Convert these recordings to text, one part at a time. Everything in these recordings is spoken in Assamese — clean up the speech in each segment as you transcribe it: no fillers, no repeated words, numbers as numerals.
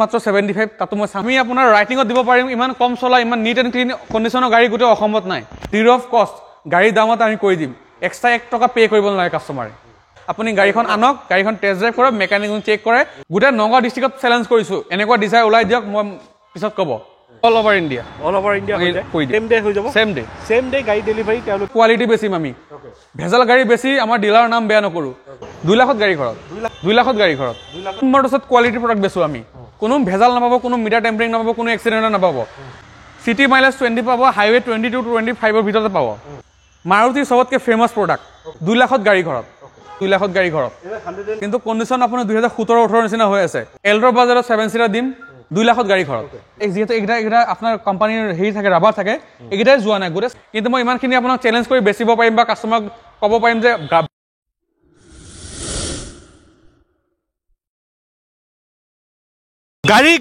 মাত্ৰ 75 তাতো মই আমি আপোনাৰ ৰাইটিঙত দিব পাৰিম ইমান কম চলা ইমান নিট এণ্ড ক্লিন কণ্ডিশ্যনৰ গাড়ী গোটেই অসমত নাই জিৰ' অফ কষ্ট গাড়ীৰ দামত আমি কৰি দিম এক্সট্ৰা 1 টকা পে' কৰিব নালাগে কাষ্টমাৰে আপুনি গাড়ীখন আনক গাড়ীখন টেষ্ট ড্ৰাইভ কৰক মেকানিক চেক কৰে গোটেই নগাঁও ডিষ্ট্ৰিক্টত চেলেঞ্জ কৰিছোঁ এনেকুৱা ডিজাইৰ ওলাই দিয়ক মই পিছত ক'ব অল ওভাৰ ইণ্ডিয়া চেম ডে গাড়ী ডেলিভাৰী তেওঁলোক কোৱালিটি বেছিম আমি ভেজাল গাড়ী বেছি আমাৰ ডিলাৰৰ নাম বেয়া নকৰোঁ 2 লাখত গাড়ী ঘৰত 2 লাখত গাড়ী ঘৰত মোৰ ওচৰত কোৱালিটি প্ৰডাক্ট বেচোঁ আমি কোনো ভেজাল নাপাব কোনো মিটাৰ টেম্পাৰিং নাপাব কোনো এক্সিডেণ্ট নাপাব চিটি মাইলেজ 20 পাব হাইৱে 22 to 25 ভিতৰতে পাব মাৰুতি চবতকৈ ফেমাছ প্ৰডাক্ট 2 লাখত গাড়ী ঘৰত 2 লাখত গাড়ী ঘৰত কিন্তু কণ্ডিশ্যন আপোনাৰ 2017-18 নিচিনা হৈ আছে এল্ট্ৰ বাজাৰত 7 চিটাৰ দিম 2 লাখত গাড়ী ঘৰত যিহেতু এইকেইটা আপোনাৰ কোম্পানীৰ হেৰি থাকে ৰাবাৰ থাকে এইকেইটাই যোৱা নাই গোটেই কিন্তু মই ইমানখিনি আপোনাক চেলেঞ্জ কৰি বেচিব পাৰিম বা কাষ্টমাৰক ক'ব পাৰিম যে গাড়ী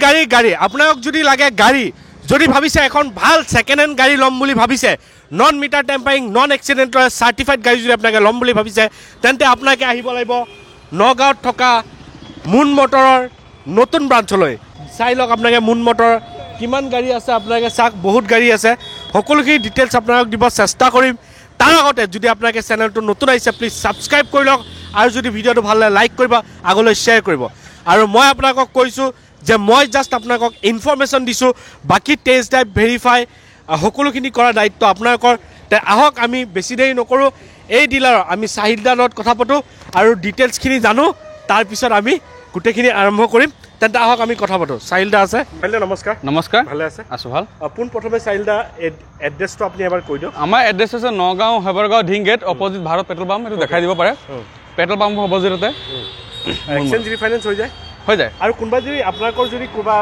আপোনাক যদি লাগে গাড়ী যদি ভাবিছে এখন ভাল ছেকেণ্ড হেণ্ড গাড়ী ল'ম বুলি ভাবিছে নন মিটাৰ টেম্পাৰিং নন এক্সিডেণ্টৰ চাৰ্টিফাইড গাড়ী যদি আপোনালোকে ল'ম বুলি ভাবিছে তেন্তে আপোনালোকে আহিব লাগিব নগাঁৱত থকা মুন মটৰৰ নতুন ব্ৰাঞ্চলৈ চাই লওক আপোনালোকে মুন মটৰ কিমান গাড়ী আছে আপোনালোকে চাওক বহুত গাড়ী আছে সকলোখিনি ডিটেইলছ আপোনালোকক দিব চেষ্টা কৰিম তাৰ আগতে যদি আপোনালোকে চেনেলটো নতুন আহিছে প্লিজ ছাবস্ক্ৰাইব কৰি লওক আৰু যদি ভিডিঅ'টো ভাল লাগে লাইক কৰিব আগলৈ শ্বেয়াৰ কৰিব আৰু মই আপোনালোকক কৈছোঁ যে মই জাষ্ট আপোনালোকক ইনফৰমেশ্যন দিছোঁ বাকী টেষ্ট ড্ৰাইভ ভেৰিফাই সকলোখিনি কৰাৰ দায়িত্ব আপোনালোকৰ আহক আমি বেছি দেৰি নকৰোঁ এই ডিলাৰৰ আমি চাহিল দাৰ লগত কথা পাতোঁ আৰু ডিটেইলছখিনি জানো তাৰপিছত আমি গোটেইখিনি আৰম্ভ কৰিম তেন্তে আহক আমি কথা পাতোঁ চাহিল দা আছে চাহিল দা নমস্কাৰ ভালে আছে আছোঁ ভাল পোনপ্ৰথমে চাহিল দা এড্ৰেছটো আপুনি এবাৰ কৈ দিয়ক আমাৰ এড্ৰেছ আছে Nagaon Haibargaon Dhing gate opposite Bharat petrol pump এইটো দেখাই দিব পাৰে পেট্ৰল পাম্পৰ অপজিটতে এক্সচেঞ্জ ৰিফাইনেন্স হৈ যায় আৰু কোনোবা যদি আপোনালোকৰ যদি কোনোবা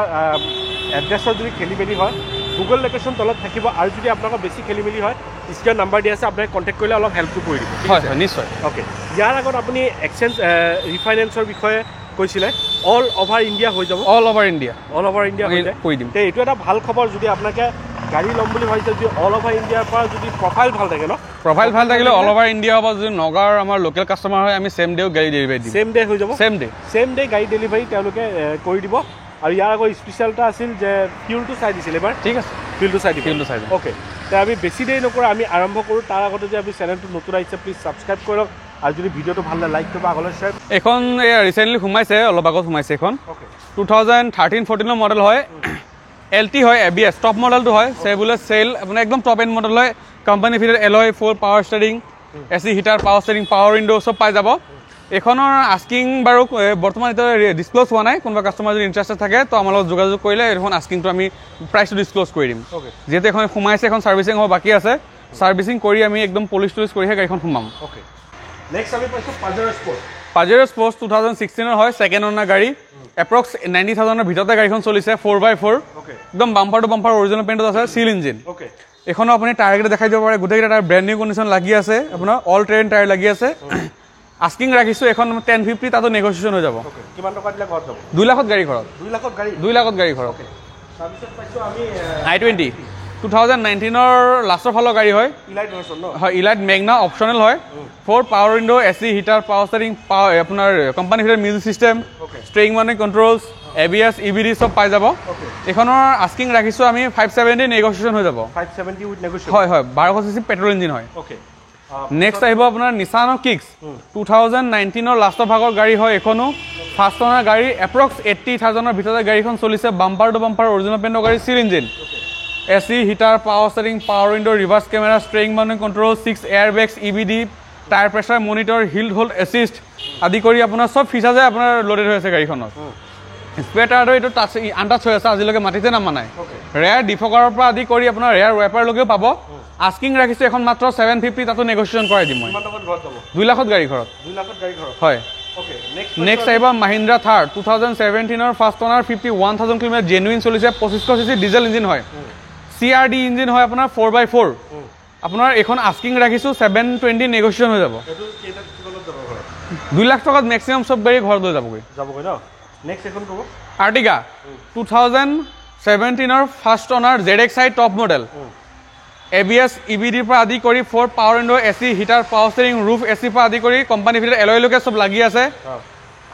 এড্ৰেছত যদি খেলি মেলি হয় গুগল লোকেশ্যন তলত থাকিব আৰু যদি আপোনালোকৰ বেছি খেলি মেলি হয় স্ক্ৰীনৰ নাম্বাৰ দিয়া আছে আপোনাক কণ্টেক্ট কৰিলে অলপ হেল্পটো কৰি দিব হয় নিশ্চয় অ'কে ইয়াৰ আগত আপুনি এক্সচেঞ্জ ৰিফাইনেন্সৰ বিষয়ে কৈছিলে অল অভাৰ ইণ্ডিয়া হৈ যাব অল অভাৰ ইণ্ডিয়া কৰি দিম এইটো এটা ভাল খবৰ যদি আপোনালোকে গাড়ী ল'ম বুলি ভাবিছে যদি অল অভাৰ ইণ্ডিয়াৰ পৰা যদি প্ৰফাইল ভাল থাকে ন প্ৰফাইল ভাল থাকিলে অল অভাৰ ইণ্ডিয়া হ'ব যদি নগাঁৱৰ আমাৰ লোকেল কাষ্টমাৰ হয় আমি চেম ডেও গাড়ী ডেলিভাৰী দিম চেম ডে হৈ যাব চেম ডে গাড়ী ডেলিভাৰী তেওঁলোকে কৰি দিব আৰু ইয়াৰ আগত স্পেচিয়েল এটা আছিল যে ফিউলটো চাই দিছিল এবাৰ ঠিক আছে ফিউলটো চাই অ'কে এতিয়া আমি বেছি দেৰি নকৰোঁ আমি আৰম্ভ কৰোঁ তাৰ আগতে যে আমি চেনেলটো নতুন আহিছে প্লিজ ছাবস্ক্ৰাইব কৰক আৰু যদি ভিডিঅ'টো ভাল লাগে লাইক কৰিব আগলৈ শ্বেয়াৰ এখন ৰিচেণ্টলি সোমাইছে অলপ আগত সোমাইছে এখন 2013-14 মডেল হয় LT হয় ABS টপ মডেলটো হয় চেবুলেট চেল আপোনাৰ একদম টপ এণ্ড মডেল হয় company fitted alloy full power steering AC heater power steering power window চব পাই যাব এইখনৰ আস্কিং বাৰু বৰ্তমান এতিয়া ডিছক্ল'জ হোৱা নাই কোনোবা কাষ্টমাৰ যদি ইণ্টাৰেষ্টেড থাকে তো আমাৰ লগত যোগাযোগ কৰিলে এইখন আস্কিংটো আমি প্ৰাইচটো ডিছক্ল'জ কৰি দিম যিহেতু এখন সোমাইছে এখন ছাৰ্ভিচিং হ'ব বাকী আছে ছাৰ্ভিচিং কৰি আমি একদম পলিচ টলিচ কৰিহে গাড়ীখন সোমাম নেক্সট আমি পাইছোঁ পাজেৰ' স্পৰ্টছ 2016 হয় ছেকেণ্ড অনাৰ গাড়ী এপ্ৰক্স 90,000ৰ ভিতৰতে গাড়ীখন চলিছে 4x4 একদম বাম্পাৰ টু বাম্পাৰ অৰিজিনেল পেইণ্টত আছে চিল ইঞ্জিন এইখনো আপুনি টায়াৰকেইটা দেখাই দিব পাৰে গোটেইকেইটা টায়াৰ ব্ৰেণ্ড নিউ কণ্ডিশ্যন লাগি আছে আপোনাৰ অল ট্ৰেইন টায়াৰ লাগি আছে আস্কিং ৰাখিছোঁ এখন 1050 তাতো নেগচিয়েশ্যন হৈ যাব কিমান টকা দিলে ঘৰত যাব 2 লাখত গাড়ী ঘৰত 2 লাখত গাড়ী ঘৰত তাৰপিছত পাইছোঁ আমি i20 2019ৰ লাষ্টৰ ফালৰ গাড়ী হয় ইলাইট মেগনা অপশ্যনেল হয় 4 power window AC heater power steering আপোনাৰ company fitted music system steering মানে কণ্ট্ৰলছ ABS EBD চব পাই যাব এইখনৰ আস্কিং ৰাখিছোঁ আমি 570 নেগচিয়েশ্যন হৈ যাব 570 উইথ নেগচিয়েশ্যন হয় 1200 cc পেট্ৰল ইঞ্জিন হয় নেক্সট আহিব আপোনাৰ নিছানৰ কিক্স 2019ৰ লাষ্টৰ ভাগৰ গাড়ী হয় এইখনো ফাৰ্ষ্ট অনাৰ গাড়ী এপ্ৰক্স 80,000ৰ ভিতৰতে গাড়ীখন চলিছে বাম্পাৰ টু বাম্পাৰ অৰিজিনেল পেইণ্টৰ গাড়ী seal engine AC heater power steering power window reverse camera steering মানে control 6 air bags EBD tyre pressure monitor hill hold assist আদি কৰি আপোনাৰ চব ফিচাৰ্ছে আপোনাৰ লোডেড হৈ আছে গাড়ীখনত স্পেয়াৰ টায়াৰটো এইটো টাচ আনটাচ হৈ আছে আজিলৈকে মাটিতে নামা নাই ৰেয়াৰ ডিফকাৰৰ পৰা আদি কৰি আপোনাৰ ৰেয়াৰ ৱেপাৰলৈকেও পাব আস্কিং ৰাখিছোঁ এখন মাত্ৰ 750 তাতো নেগচিয়েশ্যন কৰাই দিম মই 2 লাখত গাড়ী ঘৰত হয় নেক্সট আহিব মাহিন্দ্ৰা থাৰ 2017ৰ ফাৰ্ষ্ট অনাৰ 51,000 কিলোমিটাৰ জেনুইন চলিছে 2500 cc ডিজেল ইঞ্জিন হয় CRD ইঞ্জিন হয় আপোনাৰ 4x4 আপোনাৰ এখন আস্কিং ৰাখিছোঁ 720 নেগচিয়েশ্যন হৈ যাব 2 লাখ টকাত মেক্সিমাম চব গাড়ী ঘৰত লৈ যাবগৈ ন নেক্সট এখন ক'ব আৰ্টিগা 2017ৰ ফাৰ্ষ্ট অনাৰ ZXi টপ মডেল ABS EBDৰ পৰা আদি কৰি 4 power window AC heater power steering roof AC পৰা আদি কৰি কোম্পানী ফিটেড এলয়লৈকে চব লাগি আছে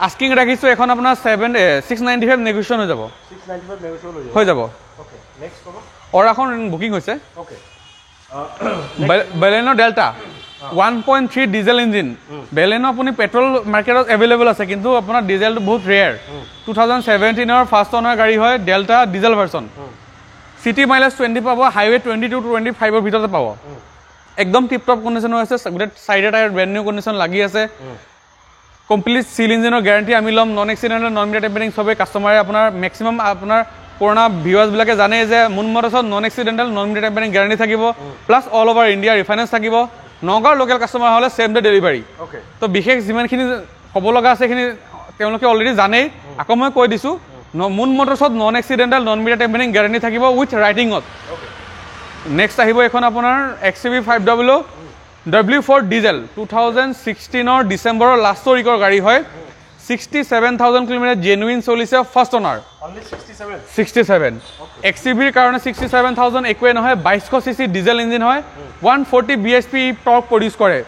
আস্কিং ৰাখিছোঁ এখন আপোনাৰ 695 নেগোচিয়েশ্যন হৈ যাব 695 নেগোচিয়েবল হৈ যাব ওকে নেক্সট ক'ব অৰাখন বুকিং হৈছে okay Baleno delta 1.3 diesel engine Baleno আপুনি পেট্ৰল মাৰ্কেটত এভেইলেবল আছে কিন্তু আপোনাৰ ডিজেলটো বহুত ৰেয়াৰ 2017 ফাৰ্ষ্ট অনাৰ গাড়ী হয় ডেল্টা ডিজেল ভাৰ্চন সিটি মাইলেজ 20 পাব হাইৱে 22 to 25 ভিতৰতে পাব একদম টিপ টপ কণ্ডিশ্যন হৈ আছে গোটেই চাইডে টায়াৰ ব্ৰেণ্ড নিউ কণ্ডিশ্যন লাগি আছে কমপ্লিট সিল ইঞ্জিনৰ গ্যাৰাণ্টি আমি ল'ম non accidental non meter tampering সবেই কাষ্টমাৰে আপোনাৰ মেক্সিমাম আপোনাৰ পুৰণা ভিউৱাৰ্ছবিলাকে জানে যে মুন মটৰ্ছত non accidental non meter tampering guarantee থাকিব plus all over India refinance থাকিব নগাঁৱৰ লোকেল কাষ্টমাৰ হ'লে ছেম ডে ডেলিভাৰী তো বিশেষ যিমানখিনি ক'ব লগা আছে সেইখিনি তেওঁলোকে অলৰেডি জানেই আকৌ মই কৈ দিছোঁ মুন মটৰ্ছত non accidental non meter tampering guarantee থাকিব উইথ ৰাইটিঙত নেক্সট আহিব এখন আপোনাৰ XUV 500 W4 ডিজেল 2016 ডিচেম্বৰৰ লাষ্টৰ উইকৰ গাড়ী হয় 67,000 কিলোমিটাৰ জেনুইন চলিছে ফাৰ্ষ্ট অনাৰ 67 XUVৰ কাৰণে 67,000 একোৱে নহয় 2200 cc ডিজেল ইঞ্জিন হয় 140 bhp টৰ্ক প্ৰডিউচ কৰে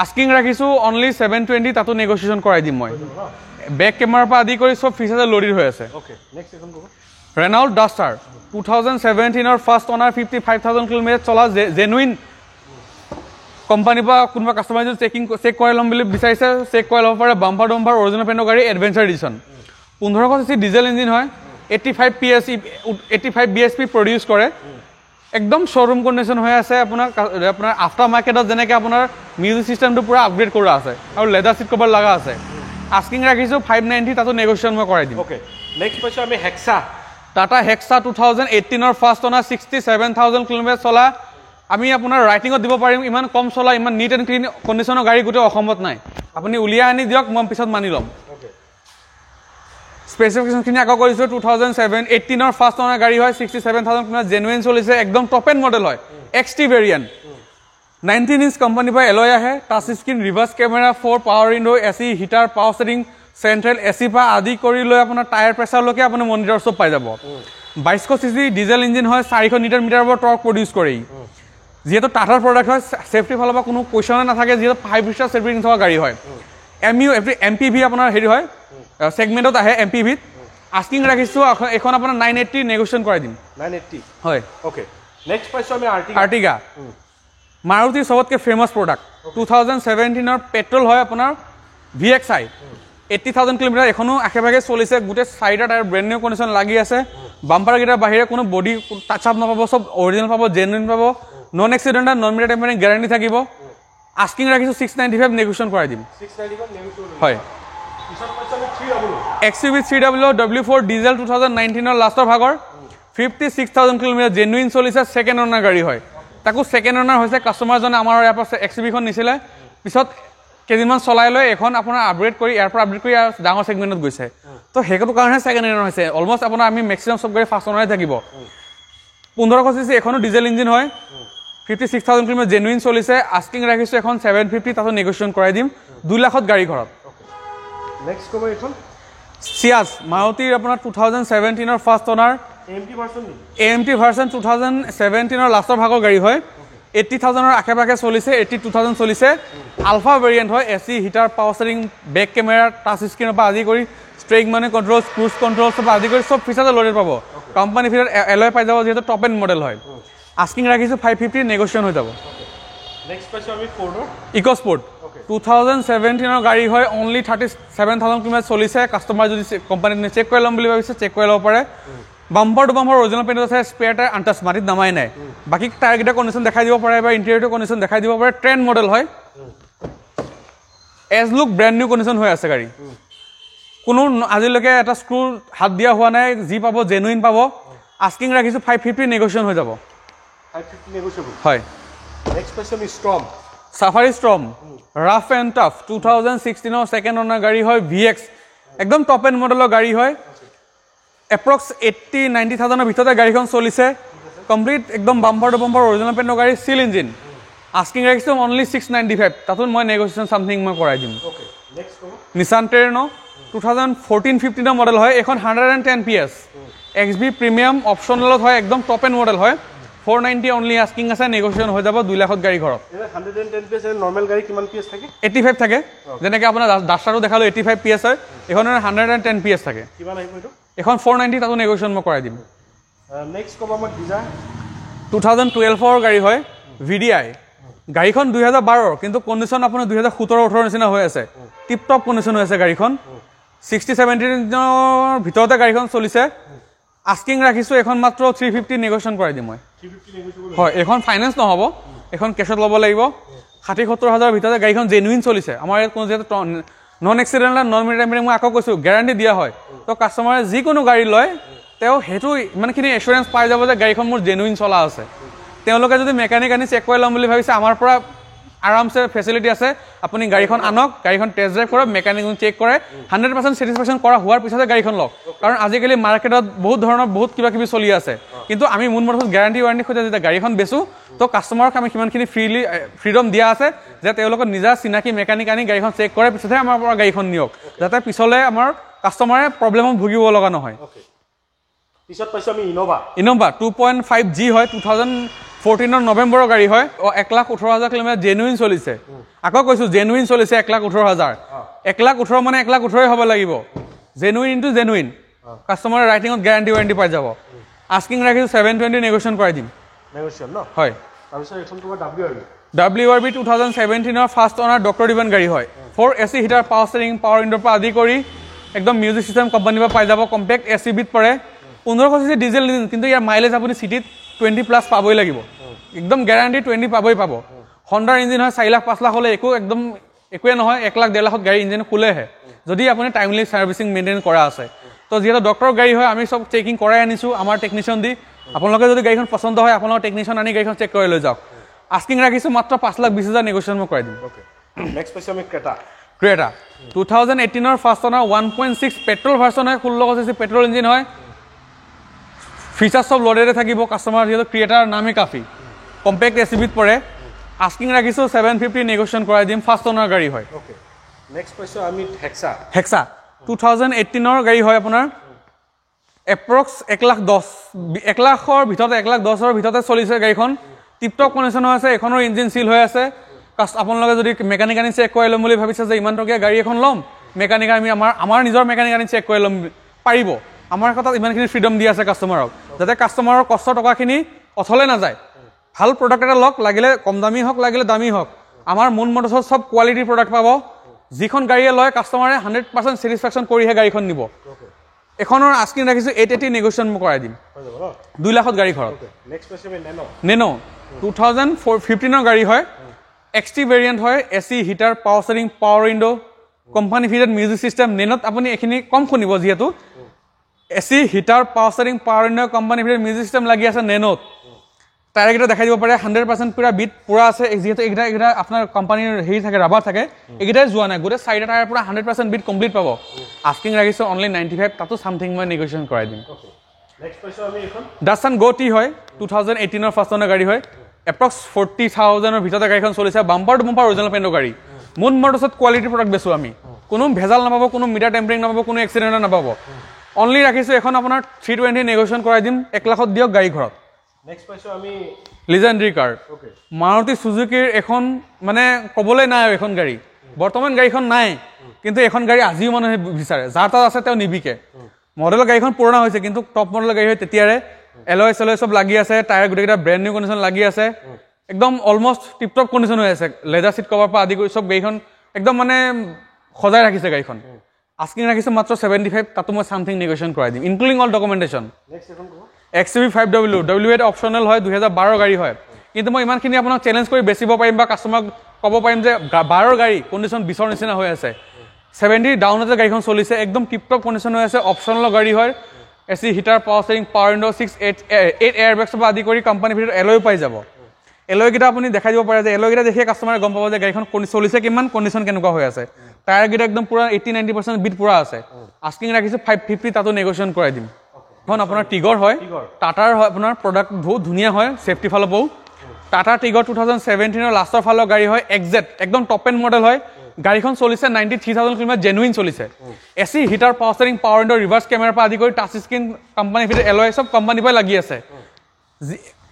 আস্কিং ৰাখিছোঁ অনলি 720 তাতো নেগোচিয়েশ্যন কৰাই দিম মই বেক কেমেৰাৰ পৰা আদি কৰি সব ফিচাৰ্ছে লোডেড হৈ আছে ৰেনল্ট ডাষ্টাৰ 2017 ফাৰ্ষ্ট অনাৰ 55,000 কিলোমিটাৰ চলা জেনুইন কোম্পানীৰ পৰা কোনোবা কাষ্টমাৰে যদি চেক কৰাই ল'ম বুলি বিচাৰিছে চেক কৰাই ল'ব পাৰে বাম্পাৰ ডম্পাৰ অৰিজিনেল পেণ্টৰ গাড়ী adventure edition 1500 cc diesel engine হয় 85 bhp প্ৰডিউচ কৰে একদম শ্ব'ৰুম কণ্ডিশ্যন হৈ আছে আপোনাৰ আফটাৰ মাৰ্কেটত যেনেকৈ আপোনাৰ মিউজিক চিষ্টেমটো পূৰা আপগ্ৰেড কৰা আছে আৰু লেডাৰ চিট কভাৰ লগা আছে আস্কিং ৰাখিছোঁ 590 তাতো নেগোচিয়েশ্যন মই কৰাই দিম নেক্সট পাইছোঁ আমি হেক্সা টাটা হেক্সা 2018 ফাৰ্ষ্ট অনাৰ 67,000 কিলোমিটাৰ চলা আমি আপোনাৰ ৰাইটিঙত দিব পাৰিম ইমান কম চলা ইমান নিট এণ্ড ক্লিন কণ্ডিশ্যনৰ গাড়ী গোটেই অসমত নাই আপুনি উলিয়াই আনি দিয়ক মই পিছত মানি ল'ম স্পেচিফিকেশ্যনখিনি আকৌ কৰিছোঁ 2018 ফাৰ্ষ্ট অনাৰ গাড়ী হয় 67,000 কিলোমিটাৰ জেনুইন চলিছে একদম টপ এণ্ড মডেল হয় XT ভেৰিয়েণ্ট 19 ইঞ্চ কোম্পানীৰ পৰা এলয় আহে touch screen reverse camera 4 power window AC heater power steering central AC পৰা আদি কৰি লৈ আপোনাৰ টায়াৰ প্ৰেছাৰলৈকে আপুনি মনিটৰ চব পাই যাব 2200 cc ডিজেল ইঞ্জিন হয় 400 নিউটন মিটাৰ টৰ্ক প্ৰডিউচ কৰে যিহেতু টাটাৰ প্ৰডাক্ট হয় সেফটি ফালৰ পৰা কোনো কুৱেশ্যনে নাথাকে যিহেতু 5 ষ্টাৰ সেফটি ৰেটিং থকা গাড়ী হয় MPV আপোনাৰ হেৰি হয় সেগমেণ্টত আহে MPVত আস্কিং ৰাখিছোঁ এখন আপোনাৰ 980 নেগোচিয়েশ্যন কৰাই দিম 980 হয় ওকে নেক্সট পাইছোঁ আমি আৰ্টিগা মাৰুতি সবতকৈ ফেমাছ প্ৰডাক্ট 2017 পেট্ৰল হয় আপোনাৰ VXI 80,000 কিলোমিটাৰ এখনো আশে-পাশে চলিছে গোটেই চাৰিটা টায়াৰ ব্ৰেণ্ড নিউ কণ্ডিশ্যন লাগি আছে বাম্পাৰকেইটাৰ বাহিৰে কোনো বডি টাচ আপ নাপাব সব অৰিজিনেল পাব জেনুইন পাব non accidental non meter tampering guarantee থাকিব আস্কিং ৰাখিছোঁ 695 নেগোচিয়েশ্যন কৰাই দিম হয় XUV 300 W4 ডিজেল 2019 লাষ্টৰ ভাগৰ 56,000 কিলোমিটাৰ জেনুইন চলিছে ছেকেণ্ড অনাৰ গাড়ী হয় তাকো ছেকেণ্ড অনাৰ হৈছে কাষ্টমাৰজনে আমাৰ ইয়াৰ পৰা XUVখন নিছিলে পিছত কেইদিনমান চলাই লৈ এখন আপোনাৰ আপগ্ৰেড কৰি ইয়াৰ পৰা আপগ্ৰেড কৰি ডাঙৰ ছেগমেণ্টত গৈছে তো সেইটো কাৰণে ছেকেণ্ড অনাৰ হৈছে অলমষ্ট আপোনাৰ আমি মেক্সিমাম সব গাড়ী ফাৰ্ষ্ট অনাৰে থাকিব 1500 cc এখনো ডিজেল ইঞ্জিন হয় 56,000 কিলোমিটাৰ জেনুইন চলিছে আস্কিং ৰাখিছোঁ এখন 750 তাতো নেগোচিয়েশ্যন কৰাই দিম 2 লাখত গাড়ী ঘৰত নেক্সট ক'ব এইখন চিয়াজ মাৰুতিৰ আপোনাৰ 2017 ফাৰ্ষ্ট অনাৰ AMT ভাৰ্চন 2017 লাষ্টৰ ভাগৰ গাড়ী হয় 80,000 আশে-পাশে চলিছে 82,000 চলিছে আলফা ভেৰিয়েণ্ট হয় AC heater power steering back camera touch স্ক্ৰীনৰ পৰা আদি কৰি ষ্ট্ৰেক মানে কণ্ট্ৰল ক্ৰুজ কণ্ট্ৰল সব আদি কৰি সব ফিচাৰ্ছে লোডেড পাব কোম্পানী ফিচাৰ এলয় পাই যাব যিহেতু টপ এণ্ড মডেল হয় আস্কিং ৰাখিছোঁ 550 নেগোচিয়েশ্যন হৈ যাব নেক্সট পাইছোঁ আমি ফ'ৰ্ডৰ ইক'স্পৰ্ট 2017 গাড়ী হয় অনলি 37,000 কিলোমিটাৰ চলিছে কাষ্টমাৰ যদি কোম্পানীত চেক কৰি ল'ম বুলি ভাবিছে চেক কৰি ল'ব পাৰে বাম্পাৰ টু বাম্পাৰ অৰিজিনেল পেইণ্টত আছে স্পেয়াৰ টায়াৰ আনটাচ মাটিত নামাই নাই বাকী টায়াৰকেইটা কণ্ডিশ্যন দেখাই দিব পাৰে বা ইণ্টেৰিয়ৰটো কণ্ডিশ্যন দেখাই দিব পাৰে ট্ৰেণ্ড মডেল হয় as look brand new condition হৈ আছে গাড়ী কোনো আজিলৈকে এটা স্ক্ৰু হাত দিয়া হোৱা নাই যি পাব জেনুইন পাব আস্কিং ৰাখিছোঁ 550 নেগোচিয়েশ্যন হৈ যাব 550 নেগোচিয়েবল হয় নেক্সট পাইছোঁ আমি storm safari storm rough and tough 2016 second অনাৰ গাড়ী হয় VX একদম টপ এণ্ড মডেলৰ গাড়ী হয় এপ্ৰক্স 80-90,000 ভিতৰতে গাড়ীখন চলিছে কমপ্লিট একদম বাম্পাৰ টু বাম্পাৰ অৰিজিনেল পেণ্টৰ গাড়ী চিল ইঞ্জিন আস্কিং ৰাখিছোঁ অনলি 695 তাতো মই নেগোচিয়েশ্যন চামথিং মই কৰাই দিম নিছান টেৰেনো 2014-15 মডেল হয় এখন 110 PS XB প্ৰিমিয়াম অপশ্যনেলত হয় একদম টপ এণ্ড মডেল হয় 490 অনলি আস্কিং আছে, নেগোচিয়েশন হৈ যাব 2 লাখত গাড়ী ঘৰত। 110 PS নৰ্মেল গাড়ী কিমান PS থাকে? 85 থাকে, যেনেকৈ আপোনাৰ ডাষ্টাৰটো দেখালো 85 PS হয়, এখনৰ 110 PS থাকে। কিমান আহিব এইটো? এখন 490 তাতো নেগোচিয়েশন মই কৰাই দিম। নেক্সট ক'ব আমাক ডিজাৰ 2012 গাড়ী হয়, VDI গাড়ীখন 2012 কিন্তু কণ্ডিশ্যন আপোনাৰ 2017-18 নিচিনা হৈ আছে, টিপ টপ কণ্ডিশ্যন হৈ আছে গাড়ীখন। 60-70 ভিতৰতে গাড়ীখন চলিছে। আস্কিং ৰাখিছোঁ এখন মাত্ৰ 350 নেগোচিয়েশন কৰাই দিম মই। হয়, এখন ফাইনেন্স নহ'ব, এখন কেছত ল'ব লাগিব। 60-70 হাজাৰৰ ভিতৰতে গাড়ীখন জেনুইন চলিছে। আমাৰ ইয়াত কোনো যিহেতু নন এক্সিডেণ্ট নন মেটামেটিক মই আকৌ কৈছোঁ গেৰাণ্টি দিয়া হয়, তো কাষ্টমাৰে যিকোনো গাড়ী লয় তেওঁ সেইটো ইমানখিনি এচুৰেঞ্চ পাই যাব যে গাড়ীখন মোৰ জেনুইন চলা আছে। তেওঁলোকে যদি মেকানিক আনি চেক কৰি ল'ম বুলি ভাবিছে, আমাৰ পৰা আৰামছে ফেচিলিটি আছে। আপুনি গাড়ীখন আনক, গাড়ীখন টেষ্ট ড্ৰাইভ কৰক, মেকানিক চেক কৰে, 100% ছেটিছফেকশ্যন কৰা হোৱাৰ পিছতে গাড়ীখন লওক। কাৰণ আজিকালি মাৰ্কেটত বহুত ধৰণৰ বহুত কিবা কিবি চলি আছে, কিন্তু আমি মুন মটৰ্ছত গেৰাণ্টি ৱাৰেণ্টি সৈতে যেতিয়া গাড়ীখন বেচোঁ, তো কাষ্টমাৰক আমি সিমানখিনি ফ্ৰীডম দিয়া আছে যে তেওঁলোকক নিজা চিনাকি মেকানিক আনি গাড়ীখন চেক কৰে পিছতহে আমাৰ পৰা গাড়ীখন নিয়ক, যাতে পিছলৈ আমাৰ কাষ্টমাৰে প্ৰব্লেমত ভুগিব লগা নহয়। পিছত পাইছোঁ আমি ইনোভা 2.5G হয়, 2014 নৱেম্বৰৰ গাড়ী হয়, 1,18,000 কিলোমিটাৰ জেনুইন চলিছে। আকৌ কৈছোঁ জেনুইন চলিছে 1,18,000। 1,18,000 মানে 1,18,000 হ'ব লাগিব, জেনুইন ইনটু জেনুইন। কাষ্টমাৰে ৰাইটিঙত গেৰাণ্টি ৱাৰেণ্টি পাই যাব। আস্কিং ৰাখিছোঁ 720 নেগোচিয়েশ্যন কৰাই দিম। হয়, WRB 2017 ফাৰ্ষ্ট অনাৰ ডক্টৰ ডিভান গাড়ী হয়, 4 AC heater, power steering, power উইণ্ডোৰ পৰা আদি কৰি একদম মিউজিক চিষ্টেম কোম্পানীৰ পৰা পাই যাব। কম্পেক্ট SUV-ত পৰে, 1500 cc ডিজেল ইঞ্জিন, কিন্তু ইয়াৰ মাইলেজ আপুনি চিটিত 20+ পাবই লাগিব, একদম গেৰাণ্টি 20 পাবই পাব। হণ্ডাৰ ইঞ্জিন হয়, 4 লাখ 5 লাখ হ'লে একোৱে নহয়, 1 লাখ 1.5 লাখত গাড়ী ইঞ্জিন খোলেহে, যদি আপুনি টাইমলি ছাৰ্ভিচিং মেইনটেইন কৰা আছে। তো যিহেতু ডক্টৰৰ গাড়ী হয়, আমি চব চেকিং কৰাই আনিছোঁ আমাৰ টেকনিচিয়ান দি। আপোনালোকে যদি গাড়ীখন পচন্দ হয়, আপোনালোকৰ টেকনিচিয়ান আনি গাড়ীখন চেক কৰি লৈ যাওক। আস্কিং ৰাখিছোঁ মাত্ৰ 5,20,000 নেগোচিয়েশ্যন মই কৰাই দিম। নেক্সট পাইছোঁ আমি ক্ৰেটা 2018 ফাৰ্ষ্ট অনাৰ 1.6 পেট্ৰল ভাৰ্চন হয়, 1600 cc পেট্ৰল ইঞ্জিন হয়। ফিচাৰ্ছ চব লোডেডে থাকিব, কাষ্টমাৰ যিহেতু ক্ৰিয়েটাৰ নামেই কাফি। কম্পেক্ট SUV-ত পৰে। আস্কিং ৰাখিছোঁ 750 নেগোচিয়েশ্যন কৰাই দিম, ফাৰ্ষ্ট অনাৰ গাড়ী হয়। নেক্সট পাইছোঁ আমি হেক্সা 2018 গাড়ী হয় আপোনাৰ, এপ্ৰক্স 1,10,000 1,00,000 ভিতৰতে 1,10,000 ভিতৰতে চলিছে গাড়ীখন। টিপটপ কণ্ডিশ্যন হৈ আছে, এখনৰ ইঞ্জিন চিল হৈ আছে। আপোনালোকে যদি মেকানিক আনি চেক কৰি ল'ম বুলি ভাবিছে যে ইমান টকীয়া গাড়ী এখন ল'ম, মেকানিক আমি আমাৰ নিজৰ মেকানিক আনি চেক কৰি ল'ম পাৰিব। আমাৰ কথাত ইমানখিনি ফ্ৰীডম দি আছে কাষ্টমাৰক, যাতে কাষ্টমাৰৰ কষ্ট টকাখিনি অথলে নাযায়। ভাল প্ৰডাক্ট এটা লওক, লাগিলে কম দামী হওক, লাগিলে দামী হওক, আমাৰ মুন মটৰ্ছত চব কোৱালিটিৰ প্ৰডাক্ট পাব। যিখন গাড়ীয়ে লয় কাষ্টমাৰে 100% ছেটিছফেকশ্যন কৰিহে গাড়ীখন নিব। এখনৰ আস্কিং ৰাখিছোঁ 880 নেগোচিয়েশ্যন মই কৰাই দিম, 2 লাখত গাড়ী ঘৰত। নেনো 2015 গাড়ী হয়, XT ভেৰিয়েণ্ট হয়, AC heater, power steering, power window, company fitted music system. নেনোত আপুনি এইখিনি কম শুনিব, যিহেতু AC heater, power steering, power window, company fitted music system লাগি আছে নেনোত। টায়াৰকেইটা দেখাই দিব পাৰে, 100% পুৰা বিট পুৰা আছে। যিহেতু এইকেইটা আপোনাৰ কোম্পানীৰ হেৰি থাকে, ৰাবাৰ থাকে, এইকেইটাই যোৱা নাই, গোটেই 4টা টায়াৰ পুৰা 100% বিট কমপ্লিট পাব। আস্কিং ৰাখিছোঁ অনলি 95, তাতো চামথিং মই নেগোচিয়েশ্যন কৰাই দিম। ডাটছন Go T হয়, 2018 ফাৰ্ষ্ট অনাৰ গাড়ী হয়, এপ্ৰক্স 40,000 ভিতৰতে গাড়ীখন চলিছে। বাম্পাৰ টু বাম্পাৰ অৰিজিনেল পেইণ্টৰ গাড়ী। মুন মটৰ্ছত কোৱালিটি প্ৰডাক্ট বেচোঁ আমি, কোনো ভেজাল নাপাব, কোনো মিটাৰ টেম্পাৰিং নাপাব, কোনো এক্সিডেণ্ট নাপাব। অনলি ৰাখিছোঁ এখন আপোনাৰ 320 নেগোচিয়েশ্যন কৰাই দিম, 1 লাখত দিয়ক গাড়ী ঘৰত। নেক্সট পাইছোঁ আমি লিজেণ্ডাৰী কাৰ, মাৰুতি চুজুকিৰ এখন মানে ক'বলৈ নাই আৰু এখন গাড়ী। বৰ্তমান গাড়ীখন নাই, কিন্তু এখন গাড়ী আজিও মানুহে বিচাৰে, যাৰ তাত আছে তেওঁ নিবিকে। মডেলৰ গাড়ীখন পুৰণা হৈছে, কিন্তু টপ মডেলৰ গাড়ী হয় তেতিয়াৰে। এলয় চেলয় চব লাগি আছে, টায়াৰ গোটেইকেইটা ব্ৰেণ্ড নিউ কণ্ডিশ্যন লাগি আছে, একদম অলমষ্ট টিপটপ কণ্ডিশ্যন হৈ আছে। লেডাৰ চিট কভাৰ পৰা আদি কৰি চব গাড়ীখন একদম মানে সজাই ৰাখিছে গাড়ীখন। আস্কিং ৰাখিছোঁ মাত্ৰ 75, তাতো মই চামথিং নেগোচিয়েশ্যন কৰাই দিম, including all documentation. XUV 5W, W8 optional হয়, 2012 গাড়ী হয়, কিন্তু মই ইমানখিনি আপোনাক চেলেঞ্জ কৰি বেচিব পাৰিম বা কাষ্টমাৰক ক'ব পাৰিম যে 12 গাড়ী কণ্ডিশ্যন 20ৰ নিচিনা হৈ আছে। 70 ডাউনতে গাড়ীখন চলিছে, একদম টিপটপ কণ্ডিশ্যন হৈ আছে, অপশ্যনেল গাড়ী হয়। AC heater, power steering, power window, 8 এয়াৰবেগছৰ পৰা আদি কৰি কোম্পানী ভিতৰত এলয় পাই যাব। এলয়কেইটা আপুনি দেখাই দিব পাৰে যে এলয়কেইটা দেখিয়ে কাষ্টমাৰে গম পাব যে গাড়ীখন চলিছে কিমান, কণ্ডিশ্যন কেনেকুৱা হৈ আছে। টায়াৰকেইটা একদম পুৰা 80-90% বিট পুৰা আছে। আস্কিং ৰাখিছোঁ 550, তাতো নেগোচিয়েশ্যন কৰাই দিম। এখন আপোনাৰ টিগৰ হয়, টাটাৰ হয়, আপোনাৰ প্ৰডাক্ট বহুত ধুনীয়া হয়, ছেফটি ফালৰ পৰাও। টাটা টিগৰ 2017 লাষ্টৰ ফালৰ গাড়ী হয়, এক্সেট একদম টপ এণ্ড মডেল হয়। গাড়ীখন চলিছে 93,000 কিলোমিটাৰ জেনুইন চলিছে। AC heater, power steering, power window, reverse কেমেৰাৰ পৰা আদি কৰি touch screen, company fitted alloy চব কোম্পানীৰ পৰাই লাগি আছে।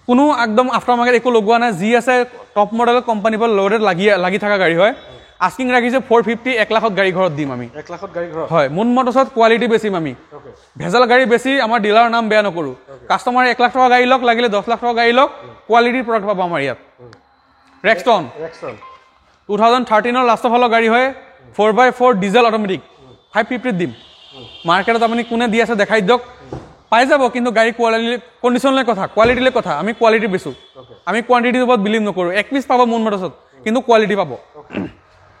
কোনো একদম আফটাৰ মাৰ্কেট একো লগোৱা নাই যি আছে টপ মডেল কোম্পানীৰ পৰা লোডেড লাগি থকা গাড়ী হয় আস্কিং ৰাখিছে 450 1 লাখত গাড়ী ঘৰত দিম আমি 1 লাখত গাড়ী ঘৰত হয় মুন মটৰ্ছত কোৱালিটি বেছি আমি ভেজাল গাড়ী বেছি আমাৰ ডিলাৰৰ নাম বেয়া নকৰো কাস্টমাৰ 1 লাখ টকা গাড়ী লক লাগিলে 10 লাখ টকা গাড়ী লক কোৱালিটিৰ প্ৰডাক্ট পাব আমাৰ ইয়াত ৰেক্সটন 2013 ৰ লাষ্টৰ ফালৰ গাড়ী হয় 4x4 ডিজেল অটোমেটিক 550 দিম মাৰ্কেটত আপুনি কোনে দি আছে দেখাই দিয়ক পাই যাব কিন্তু গাড়ী কোৱালিটি কণ্ডিশ্যনলৈ কথা কোৱালিটিলৈ কথা আমি কোৱালিটি বেছো আমি কোৱান্টিটিৰ ওপৰত বিলিভ নকৰো এক পিস পাব মুন মটৰ্ছত কিন্তু কোৱালিটি পাব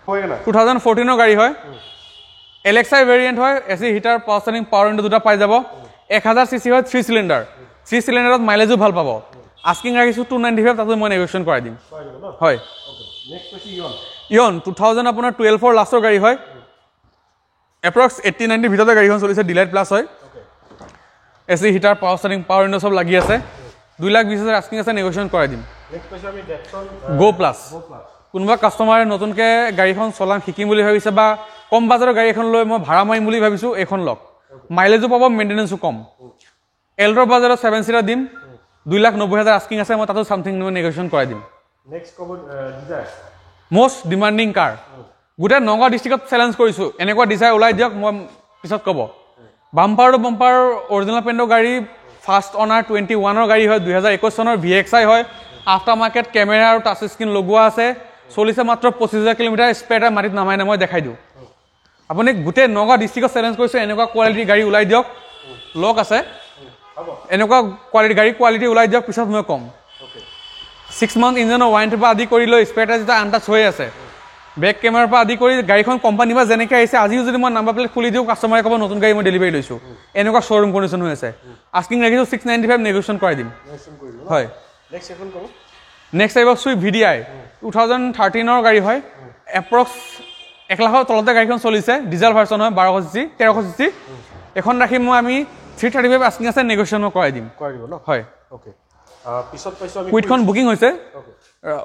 2014 ৰ গাড়ী হয় LXi ভেৰিয়েন্ট হয় AC heater power steering power window দুটা পাই যাব 1000 সিসি হয় 3 সিলিন্ডাৰ 3 সিলিন্ডাৰত মাইলেজও ভাল পাব আস্কিং ৰাখিছো 295 তাতে মই নেগোচিয়েশন কৰাই দিম হয় নেক্সট কৈছে ইয়ন 2000 আপোনাৰ 12 ৰ লাষ্টৰ গাড়ী হয় এপ্ৰক্স 80 90 ভিতৰতে গাড়ীখন চলিছে ডিলাইট প্লাস হয় AC heater power steering power window সব লাগি আছে 2,20,000 আস্কিং আছে নেগোচিয়েশন কৰাই দিম নেক্সট কৈছে আমি ডেকসন গো প্লাস কোনোবা কাস্টমাৰে নতুনকে গাড়ীখন চলাম শিকিম বুলি ভাবিছে বা কম বাজাৰৰ গাড়ী এখন লৈ মই ভাড়া মাৰিম বুলি ভাবিছো এখন লক মাইলেজও পাব মেইনটেনেন্সও কম এল্ট্ৰ বাজাৰত 7 সিটাৰ দিম 2,90,000 আস্কিং আছে মই তাতো সামথিং নেগোচিয়েশন কৰাই দিম নেক্সট কব ডিজায়াৰ মোস্ট ডিমান্ডিং কাৰ গুটে নগাঁও ডিস্ট্ৰিক্টত চ্যালেঞ্জ কৰিছো এনেকুৱা ডিজায়াৰ ওলাই দিয়ক মই পিছত কব বাম্পাৰ টু বাম্পাৰ অৰিজিনাল পেণ্টৰ গাড়ী ফাৰ্ষ্ট অনাৰ 21 ৰ গাড়ী হয় 2021 চনৰ VXi হয় আফটাৰ মাৰ্কেট কেমেৰা আৰু টাচ স্ক্ৰীন লগোৱা আছে চলিছে মাত্ৰ 25,000 কিলোমিটাৰ স্পেডাৰ মাটিত নামাই না মই দেখাই দিওঁ আপুনি গুটে নগাঁও ডিস্ট্ৰিক্টত চ্যালেঞ্জ কৰিছে এনেকুৱা কোৱালিটি গাড়ী ওলাই দিয়ক লক আছে এনেকুৱা কোৱালিটি ওলাই দিয়ক পিছত মই কম 6 মান্থ ইঞ্জিনৰ ওৱাৰেণ্টি পৰা আদি কৰি লৈ স্পেয়াৰ যেটা আনটাচ হৈ আছে বেক কেমেৰাৰ পৰা আদি কৰি গাড়ীখন কোম্পানী বা যেনেকৈ আহিছে আজিও যদি মই নাম্বাৰ প্লেট খুলি দিওঁ কাস্টমাৰে ক'ব নতুন গাড়ী মই ডেলিভাৰী লৈছোঁ এনেকুৱা শ্ব'ৰুম কণ্ডিশ্যন হৈ আছে আস্কিং ৰাখিছোঁ 695 নেগোচিয়েশ্যন কৰাই দিম হয় নেক্সট এখন কব নেক্সট আহিব চুইফ্ট VDI 2013 ৰ গাড়ী হয় এপ্ৰক্স 1 লাখৰ তলতে গাড়ীখন চলিছে ডিজেল ভাৰ্চন হয় 1200 সিসি 1300 সিসি এখন ৰাখি মই আমি 335 আস্কিং আছে নেগোচিয়েশ্যন কৰাই দিম ন হয় ওকে পিছত পাইছো আমি কুইটখন বুকিং হৈছে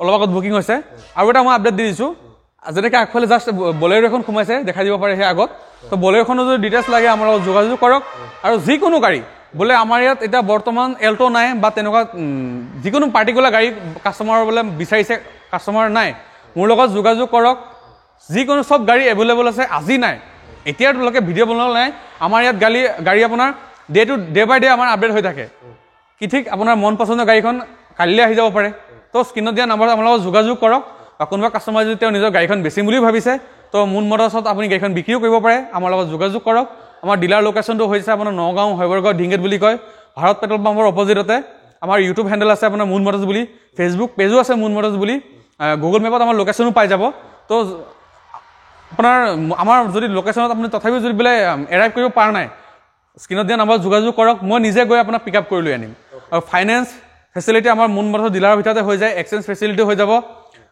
অলপ আগত বুকিং হৈছে আৰু এটা মই আপডেট দি দিছোঁ যেনেকৈ আগফালে জাষ্ট বলেৰো এখন সোমাইছে দেখাই দিব পাৰে সেই আগত তো বলেৰোখনৰ যদি ডিটেইলছ লাগে আমাৰ লগত যোগাযোগ কৰক আৰু যিকোনো গাড়ী বোলে আমাৰ ইয়াত এতিয়া বৰ্তমান এল্টো নাই বা তেনেকুৱা যিকোনো পাৰ্টিকুলাৰ গাড়ী কাষ্টমাৰৰ বোলে বিচাৰিছে কাষ্টমাৰ নাই মোৰ লগত যোগাযোগ কৰক যিকোনো সব গাড়ী এভেইলেবল আছে আজি নাই এতিয়ালৈকে ভিডিঅ' বনোৱা নাই আমাৰ ইয়াত গাড়ী আপোনাৰ ডে বাই ডে আমাৰ আপডেট হৈ থাকে কি ঠিক আপোনাৰ মন পচন্দৰ গাড়ীখন কালিলৈ আহি যাব পাৰে তো স্ক্ৰীনত দিয়া নাম্বাৰত আমাৰ লগত যোগাযোগ কৰক বা কোনোবা কাষ্টমাৰ যদি তেওঁ নিজৰ গাড়ীখন বেচিম বুলি ভাবিছে তো মুন মটৰ্ছত আপুনি গাড়ীখন বিক্ৰীও কৰিব পাৰে আমাৰ লগত যোগাযোগ কৰক আমাৰ ডিলাৰ লোকেশ্যনটো হৈছে আপোনাৰ নগাঁও হৈবৰগাঁও ডিংগেট বুলি কয় ভাৰত পেট্ৰল পাম্পৰ অপজিটতে আমাৰ ইউটিউব হেণ্ডেল আছে আপোনাৰ মুন মটৰ্ছ বুলি ফেচবুক পেজো আছে মুন মটৰ্ছ বুলি গুগল মেপত আমাৰ লোকেশ্যনো পাই যাব তো আপোনাৰ আমাৰ যদি লোকেশ্যনত আপুনি তথাপিও যদি বোলে এৰাইভ কৰিব পৰা নাই স্ক্ৰীনত দিয়া নাম্বাৰত যোগাযোগ কৰক মই নিজে গৈ আপোনাক পিক আপ কৰি লৈ আনিম আৰু ফাইনেন্স ফেচিলিটি আমাৰ মুন মটৰ্ছ ডিলাৰৰ ভিতৰতে হৈ যায় এক্সচেঞ্জ ফেচিলিটি হৈ যাব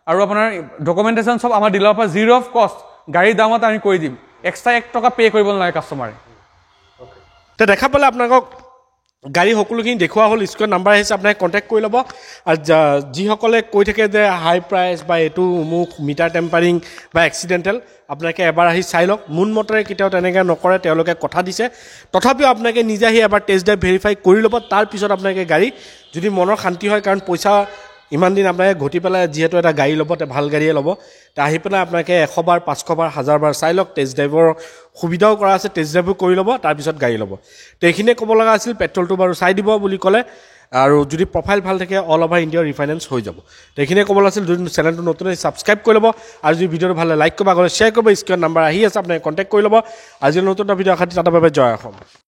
আৰু আপোনাৰ ডকুমেণ্টেশ্যন সব আমাৰ ডিলাৰৰ পৰা জিৰ' অফ কষ্ট গাড়ীৰ দামত আমি কৰি দিম এক্সট্ৰা 1 টকা পে' কৰিব নালাগে কাষ্টমাৰে তো দেখা পালে আপোনালোকক গাড়ী সকলোখিনি দেখুওৱা হ'ল স্ক্ৰীনত নাম্বাৰ আহিছে আপোনাক কণ্টেক্ট কৰি ল'ব আৰু যিসকলে কৈ থাকে যে হাই প্ৰাইচ বা এইটো মোক মিটাৰ টেম্পাৰিং বা এক্সিডেণ্টেল আপোনালোকে এবাৰ আহি চাই লওক মুন মটৰে কেতিয়াও তেনেকৈ নকৰে তেওঁলোকে কথা দিছে তথাপিও আপোনালোকে নিজে আহি এবাৰ টেষ্ট ড্ৰাইভ ভেৰিফাই কৰি ল'ব তাৰপিছত আপোনালোকে গাড়ী যদি মনৰ শান্তি হয় কাৰণ পইচা ইমান দিন আপোনালোকে ঘটি পেলাই যিহেতু এটা গাড়ী ল'ব তে ভাল গাড়ীয়ে ল'ব তে আহি পেলাই আপোনালোকে 100 বাৰ 500 বাৰ 1000 বাৰ চাই লওক টেষ্ট ড্ৰাইভৰ সুবিধাও কৰা আছে টেষ্ট ড্ৰাইভো কৰি ল'ব তাৰপিছত গাড়ী ল'ব তো এইখিনিয়ে ক'ব লগা আছিল পেট্ৰলটো বাৰু চাই দিব বুলি ক'লে আৰু যদি প্ৰফাইল ভাল থাকে অল অভাৰ ইণ্ডিয়া ৰিফাইনেন্স হৈ যাব তো এইখিনিয়ে ক'ব লাগিছিল যদি চেনেলটো নতুন ছাবস্ক্ৰাইব কৰি ল'ব আৰু যদি ভিডিঅ'টো ভাল লাইক কৰিব আগলৈ শ্বেয়াৰ কৰিব স্ক্ৰীনত নাম্বাৰ আহি আছে আপোনালোকে কণ্টেক্ট কৰি ল'ব আজি নতুন এটা ভিডিঅ' আশা তাতে বাবে জয় অসম